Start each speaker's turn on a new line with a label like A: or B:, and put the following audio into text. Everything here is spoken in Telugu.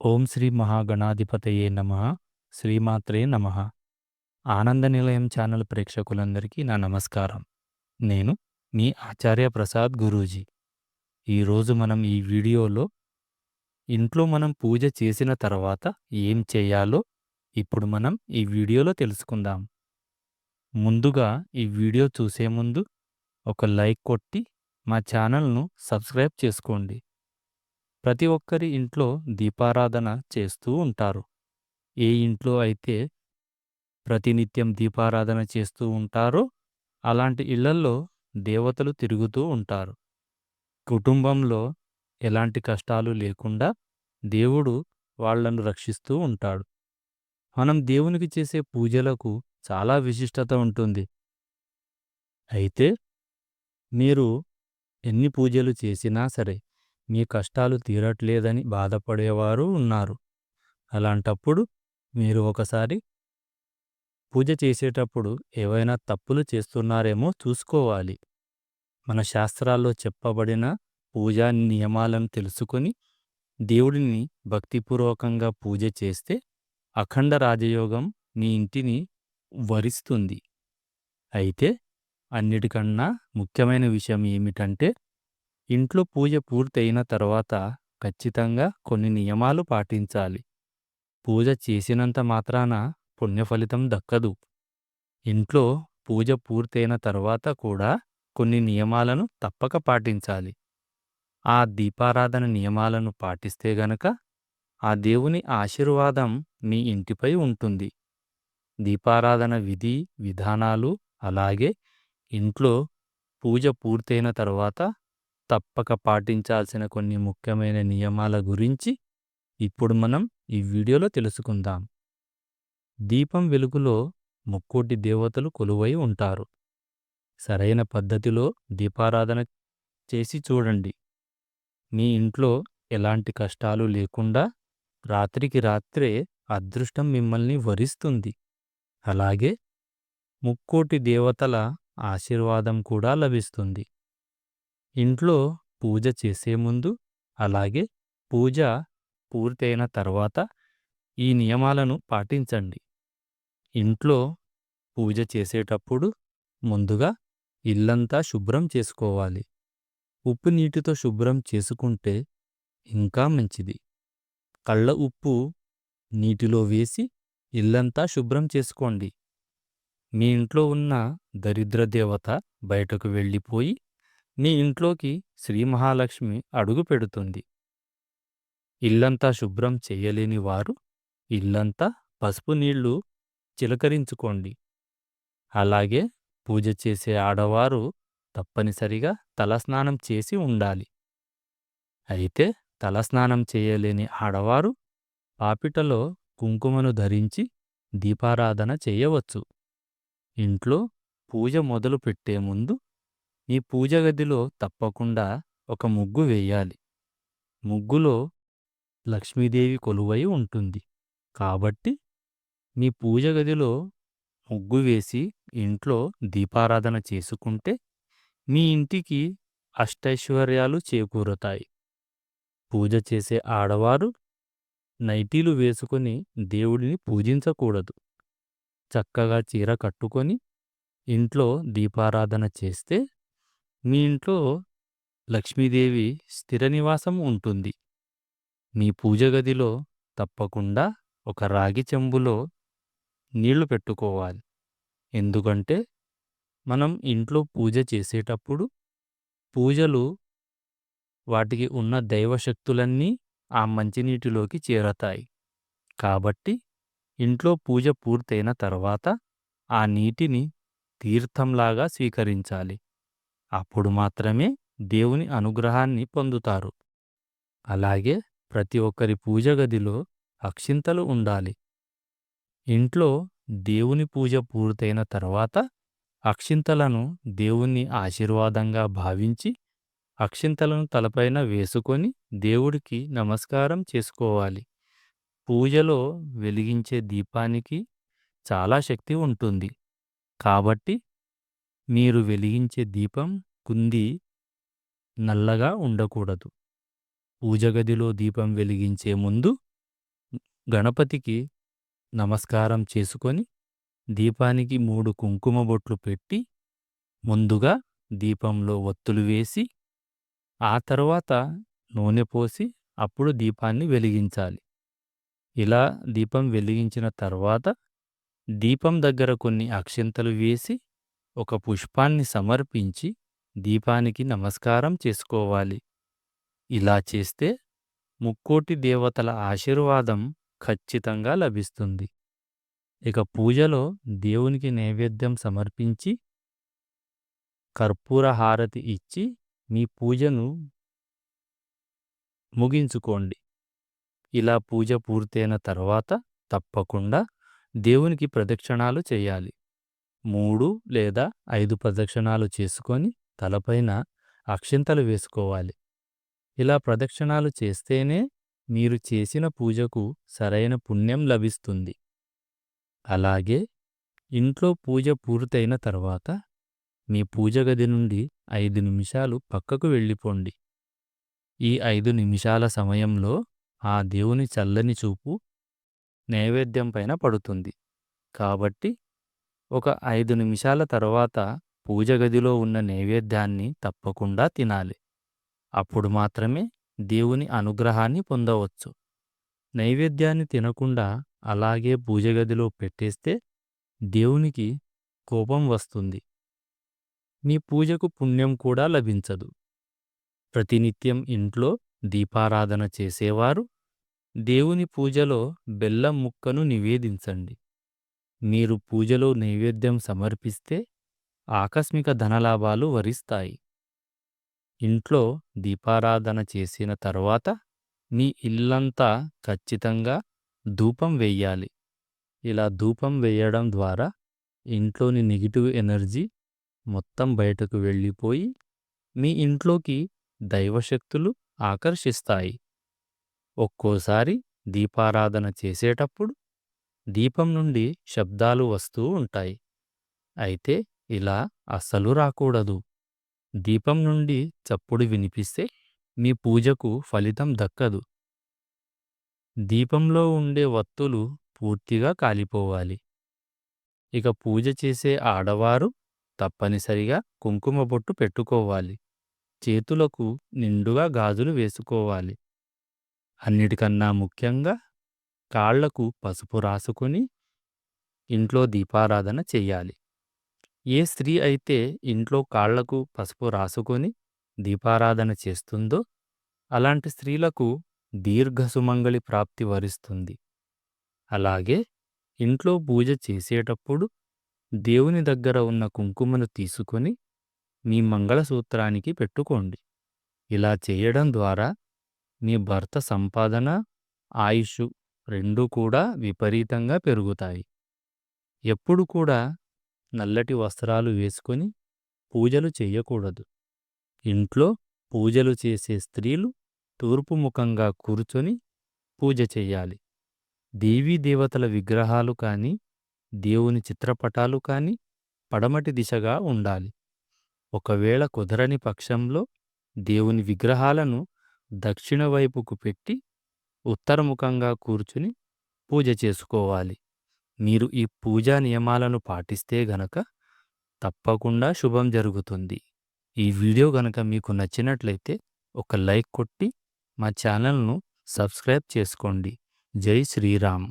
A: ఓం శ్రీ మహాగణాధిపతయే నమః. శ్రీమాత్రే నమః. ఆనంద నిలయం ఛానల్ ప్రేక్షకులందరికీ నా నమస్కారం. నేను మీ ఆచార్య ప్రసాద్ గురూజీ. ఈరోజు మనం ఈ వీడియోలో ఇంట్లో మనం పూజ చేసిన తర్వాత ఏం చేయాలో ఇప్పుడు మనం ఈ వీడియోలో తెలుసుకుందాం. ముందుగా ఈ వీడియో చూసే ముందు ఒక లైక్ కొట్టి మా ఛానల్‌ను సబ్స్క్రైబ్ చేసుకోండి. ప్రతి ఒక్కరి ఇంట్లో దీపారాధన చేస్తూ ఉంటారు. ఏ ఇంట్లో అయితే ప్రతినిత్యం దీపారాధన చేస్తూ ఉంటారో అలాంటి ఇళ్లల్లో దేవతలు తిరుగుతూ ఉంటారు. కుటుంబంలో ఎలాంటి కష్టాలు లేకుండా దేవుడు వాళ్ళను రక్షిస్తూ ఉంటాడు. మనం దేవునికి చేసే పూజలకు చాలా విశిష్టత ఉంటుంది. అయితే మీరు ఎన్ని పూజలు చేసినా సరే మీ కష్టాలు తీరట్లేదని బాధపడేవారు ఉన్నారు. అలాంటప్పుడు మీరు ఒకసారి పూజ చేసేటప్పుడు ఏవైనా తప్పులు చేస్తున్నారేమో చూసుకోవాలి. మన శాస్త్రాల్లో చెప్పబడిన పూజా నియమాలను తెలుసుకొని దేవుడిని భక్తిపూర్వకంగా పూజ చేస్తే అఖండ రాజయోగం మీ ఇంటిని వరిస్తుంది. అయితే అన్నిటికన్నా ముఖ్యమైన విషయం ఏమిటంటే ఇంట్లో పూజ పూర్తయిన తర్వాత ఖచ్చితంగా కొన్ని నియమాలు పాటించాలి. పూజ చేసినంత మాత్రాన పుణ్యఫలితం దక్కదు. ఇంట్లో పూజ పూర్తయిన తర్వాత కూడా కొన్ని నియమాలను తప్పక పాటించాలి. ఆ దీపారాధన నియమాలను పాటిస్తే గనక ఆ దేవుని ఆశీర్వాదం మీ ఇంటిపై ఉంటుంది. దీపారాధన విధి విధానాలు అలాగే ఇంట్లో పూజ పూర్తయిన తర్వాత తప్పక పాటించాల్సిన కొన్ని ముఖ్యమైన నియమాల గురించి ఇప్పుడు మనం ఈ వీడియోలో తెలుసుకుందాం. దీపం వెలుగులో ముక్కోటి దేవతలు కొలువై ఉంటారు. సరైన పద్ధతిలో దీపారాధన చేసి చూడండి. మీ ఇంట్లో ఎలాంటి కష్టాలు లేకుండా రాత్రికి రాత్రే అదృష్టం మిమ్మల్ని వరిస్తుంది. అలాగే ముక్కోటి దేవతల ఆశీర్వాదం కూడా లభిస్తుంది. ఇంట్లో పూజ చేసే ముందు అలాగే పూజ పూర్తయిన తర్వాత ఈ నియమాలను పాటించండి. ఇంట్లో పూజ చేసేటప్పుడు ముందుగా ఇల్లంతా శుభ్రం చేసుకోవాలి. ఉప్పు నీటితో శుభ్రం చేసుకుంటే ఇంకా మంచిది. కళ్ళ ఉప్పు నీటిలో వేసి ఇల్లంతా శుభ్రం చేసుకోండి. మీ ఇంట్లో ఉన్న దరిద్ర దేవత బయటకు వెళ్ళిపోయి మీ ఇంట్లోకి శ్రీ మహాలక్ష్మి అడుగు పెడుతుంది. ఇల్లంతా శుభ్రం చేయలేని వారు ఇల్లంతా పసుపు నీళ్లు చిలకరించుకోండి. అలాగే పూజ చేసే ఆడవారు తప్పనిసరిగా తలస్నానం చేసి ఉండాలి. అయితే తలస్నానం చేయలేని ఆడవారు పాపిటలో కుంకుమను ధరించి దీపారాధన చేయవచ్చు. ఇంట్లో పూజ మొదలు పెట్టే ముందు మీ పూజ గదిలో తప్పకుండా ఒక ముగ్గు వేయాలి. ముగ్గులో లక్ష్మీదేవి కొలువై ఉంటుంది. కాబట్టి మీ పూజ గదిలో ముగ్గు వేసి ఇంట్లో దీపారాధన చేసుకుంటే మీ ఇంటికి అష్టైశ్వర్యాలు చేకూరుతాయి. పూజ చేసే ఆడవారు నైటీలు వేసుకొని దేవుడిని పూజించకూడదు. చక్కగా చీర కట్టుకొని ఇంట్లో దీపారాధన చేస్తే మీ ఇంట్లో లక్ష్మీదేవి స్థిర నివాసం ఉంటుంది. మీ పూజ గదిలో తప్పకుండా ఒక రాగి చెంబులో నీళ్లు పెట్టుకోవాలి. ఎందుకంటే మనం ఇంట్లో పూజ చేసేటప్పుడు పూజలు వాటికి ఉన్న దైవశక్తులన్నీ ఆ మంచినీటిలోకి చేరతాయి. కాబట్టి ఇంట్లో పూజ పూర్తయిన తర్వాత ఆ నీటిని తీర్థంలాగా స్వీకరించాలి. అప్పుడు మాత్రమే దేవుని అనుగ్రహాన్ని పొందుతారు. అలాగే ప్రతి ఒక్కరి పూజ గదిలో అక్షింతలు ఉండాలి. ఇంట్లో దేవుని పూజ పూర్తయిన తర్వాత అక్షింతలను దేవుని ఆశీర్వాదంగా భావించి అక్షింతలను తలపైన వేసుకొని దేవుడికి నమస్కారం చేసుకోవాలి. పూజలో వెలిగించే దీపానికి చాలా శక్తి ఉంటుంది. కాబట్టి మీరు వెలిగించే దీపం కుంది నల్లగా ఉండకూడదు. పూజ గదిలో దీపం వెలిగించే ముందు గణపతికి నమస్కారం చేసుకొని దీపానికి 3 కుంకుమ బొట్లు పెట్టి ముందుగా దీపంలో ఒత్తులు వేసి ఆ తర్వాత నూనె పోసి అప్పుడు దీపాన్ని వెలిగించాలి. ఇలా దీపం వెలిగించిన తర్వాత దీపం దగ్గర కొన్ని అక్షింతలు వేసి ఒక పుష్పాన్ని సమర్పించి దీపానికి నమస్కారం చేసుకోవాలి. ఇలా చేస్తే ముక్కోటి దేవతల ఆశీర్వాదం ఖచ్చితంగా లభిస్తుంది. ఇక పూజలో దేవునికి నైవేద్యం సమర్పించి కర్పూర హారతి ఇచ్చి మీ పూజను ముగించుకోండి. ఇలా పూజ పూర్తయిన తర్వాత తప్పకుండా దేవునికి ప్రదక్షిణాలు చేయాలి. 3 లేదా 5 ప్రదక్షిణాలు చేసుకొని తలపైన అక్షింతలు వేసుకోవాలి. ఇలా ప్రదక్షిణాలు చేస్తేనే మీరు చేసిన పూజకు సరైన పుణ్యం లభిస్తుంది. అలాగే ఇంట్లో పూజ పూర్తయిన తర్వాత మీ పూజ గది నుండి 5 నిమిషాలు పక్కకు వెళ్ళిపోండి. ఈ 5 నిమిషాల సమయంలో ఆ దేవుని చల్లని చూపు నైవేద్యం పైన పడుతుంది. కాబట్టి ఒక 5 నిమిషాల తర్వాత పూజ గదిలో ఉన్న నైవేద్యాన్ని తప్పకుండా తినాలి. అప్పుడు మాత్రమే దేవుని అనుగ్రహాన్ని పొందవచ్చు. నైవేద్యాన్ని తినకుండా అలాగే పూజ గదిలో పెట్టేస్తే దేవునికి కోపం వస్తుంది. మీ పూజకు పుణ్యం కూడా లభించదు. ప్రతినిత్యం ఇంట్లో దీపారాధన చేసేవారు దేవుని పూజలో బెల్లం ముక్కను నివేదించండి. మీరు పూజలో నైవేద్యం సమర్పిస్తే ఆకస్మిక ధనలాభాలు వరిస్తాయి. ఇంట్లో దీపారాధన చేసిన తర్వాత మీ ఇల్లంతా ఖచ్చితంగా ధూపం వెయ్యాలి. ఇలా ధూపం వేయడం ద్వారా ఇంట్లోని నెగిటివ్ ఎనర్జీ మొత్తం బయటకు వెళ్ళిపోయి మీ ఇంట్లోకి దైవశక్తులు ఆకర్షిస్తాయి. ఒక్కోసారి దీపారాధన చేసేటప్పుడు దీపం నుండి శబ్దాలు వస్తూ ఉంటాయి. అయితే ఇలా అస్సలు రాకూడదు. దీపం నుండి చప్పుడు వినిపిస్తే మీ పూజకు ఫలితం దక్కదు. దీపంలో ఉండే వత్తులు పూర్తిగా కాలిపోవాలి. ఇక పూజ చేసే ఆడవారు తప్పనిసరిగా కుంకుమ బొట్టు పెట్టుకోవాలి. చేతులకు నిండుగా గాజులు వేసుకోవాలి. అన్నిటికన్నా ముఖ్యంగా కాళ్లకు పసుపు రాసుకొని ఇంట్లో దీపారాధన చెయ్యాలి. ఏ స్త్రీ అయితే ఇంట్లో కాళ్లకు పసుపు రాసుకొని దీపారాధన చేస్తుందో అలాంటి స్త్రీలకు దీర్ఘసుమంగళి ప్రాప్తి వరిస్తుంది. అలాగే ఇంట్లో పూజ చేసేటప్పుడు దేవుని దగ్గర ఉన్న కుంకుమను తీసుకొని మీ మంగళసూత్రానికి పెట్టుకోండి. ఇలా చేయడం ద్వారా మీ భర్త సంపాదన, ఆయుష్ రెండూ కూడా విపరీతంగా పెరుగుతాయి. ఎప్పుడు కూడా నల్లటి వస్త్రాలు వేసుకొని పూజలు చెయ్యకూడదు. ఇంట్లో పూజలు చేసే స్త్రీలు తూర్పు ముఖంగా కూర్చొని పూజ చెయ్యాలి. దేవీ దేవతల విగ్రహాలు కాని, దేవుని చిత్రపటాలు కాని పడమటి దిశగా ఉండాలి. ఒకవేళ కుదరని పక్షంలో దేవుని విగ్రహాలను దక్షిణ వైపుకు పెట్టి ఉత్తరముఖంగా కూర్చుని పూజ చేసుకోవాలి. మీరు ఈ పూజా నియమాలను పాటిస్తే గనక తప్పకుండా శుభం జరుగుతుంది. ఈ వీడియో గనక మీకు నచ్చినట్లయితే ఒక లైక్ కొట్టి మా ఛానల్ను సబ్స్క్రైబ్ చేసుకోండి. జై శ్రీరామ్.